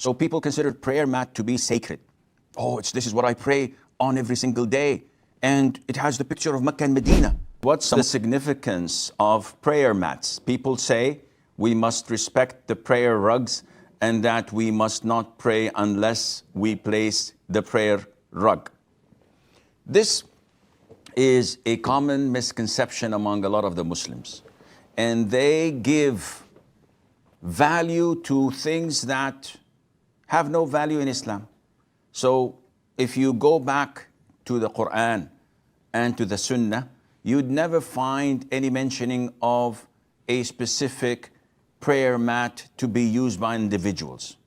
So people consider prayer mat to be sacred. Oh, this is what I pray on every single day. And it has the picture of Mecca and Medina. What's the significance of prayer mats? People say we must respect the prayer rugs and that we must not pray unless we place the prayer rug. This is a common misconception among a lot of the Muslims. And they give value to things that have no value in Islam. So if you go back to the Quran and to the Sunnah, you'd never find any mentioning of a specific prayer mat to be used by individuals.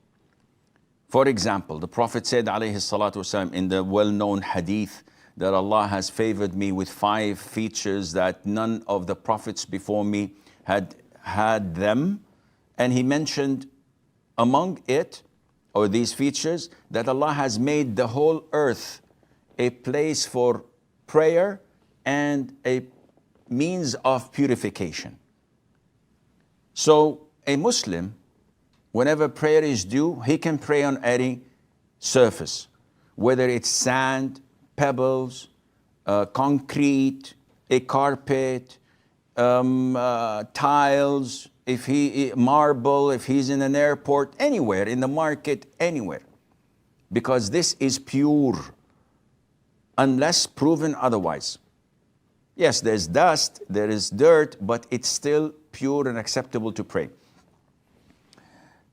For example, the Prophet said, alayhi salatu wasalam, in the well-known hadith, that Allah has favored me with 5 features that none of the prophets before me had them. And he mentioned among it, or these features, that Allah has made the whole earth a place for prayer and a means of purification. So a Muslim, whenever prayer is due, he can pray on any surface, whether it's sand, pebbles, concrete, a carpet, tiles, marble, if he's in an airport, anywhere, in the market, anywhere. Because this is pure, unless proven otherwise. Yes, there's dust, there is dirt, but it's still pure and acceptable to pray.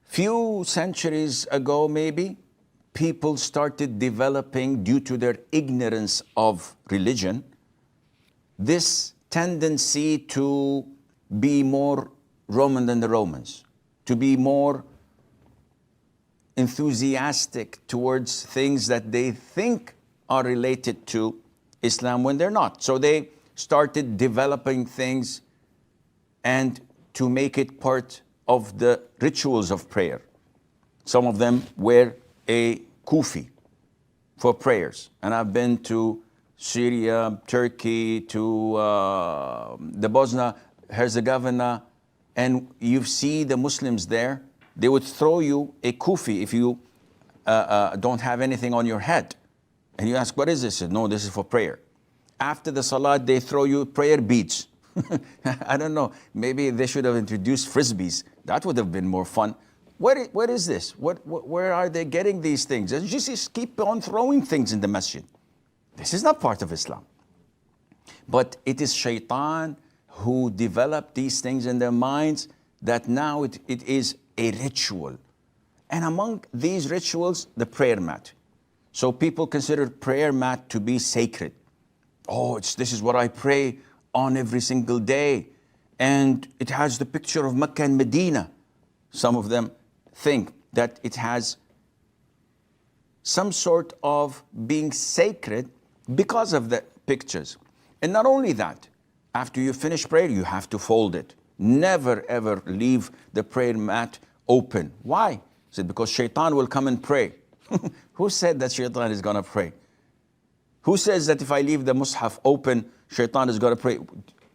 Few centuries ago, maybe, people started developing, due to their ignorance of religion, this tendency to be more Roman than the Romans, to be more enthusiastic towards things that they think are related to Islam when they're not. So they started developing things and to make it part of the rituals of prayer. Some of them wear a kufi for prayers. And I've been to Syria, Turkey, to the Bosnia-Herzegovina, and you see the Muslims there, they would throw you a kufi if you don't have anything on your head. And you ask, what is this? No, this is for prayer. After the salat, they throw you prayer beads. I don't know, maybe they should have introduced frisbees. That would have been more fun. What is this? Where are they getting these things? They just keep on throwing things in the masjid. This is not part of Islam. But it is shaitan who developed these things in their minds, that now it is a ritual. And among these rituals, the prayer mat. So people consider prayer mat to be sacred. Oh, this is what I pray on every single day. And it has the picture of Mecca and Medina. Some of them think that it has some sort of being sacred because of the pictures. And not only that, after you finish prayer, you have to fold it. Never ever leave the prayer mat open. Why? He said, because shaitan will come and pray. Who said that shaitan is going to pray? Who says that if I leave the mushaf open, shaitan is going to pray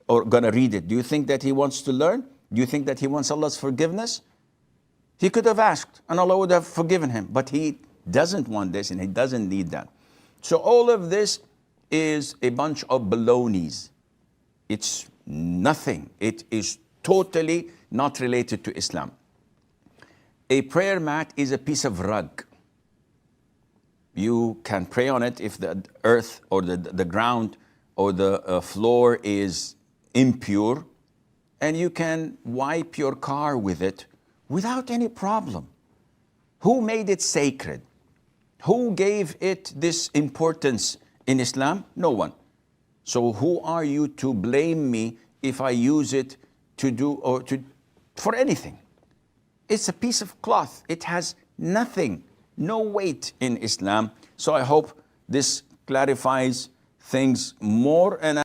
or going to read it? Do you think that he wants to learn? Do you think that he wants Allah's forgiveness? He could have asked and Allah would have forgiven him, but he doesn't want this and he doesn't need that. So all of this is a bunch of balonies. It's nothing. It is totally not related to Islam. A prayer mat is a piece of rug. You can pray on it if the earth or the ground or the floor is impure, and you can wipe your car with it without any problem. Who made it sacred? Who gave it this importance in Islam? No one. So who are you to blame me if I use it to do or for anything? It's a piece of cloth. It has nothing, no weight in Islam. So I hope this clarifies things more. And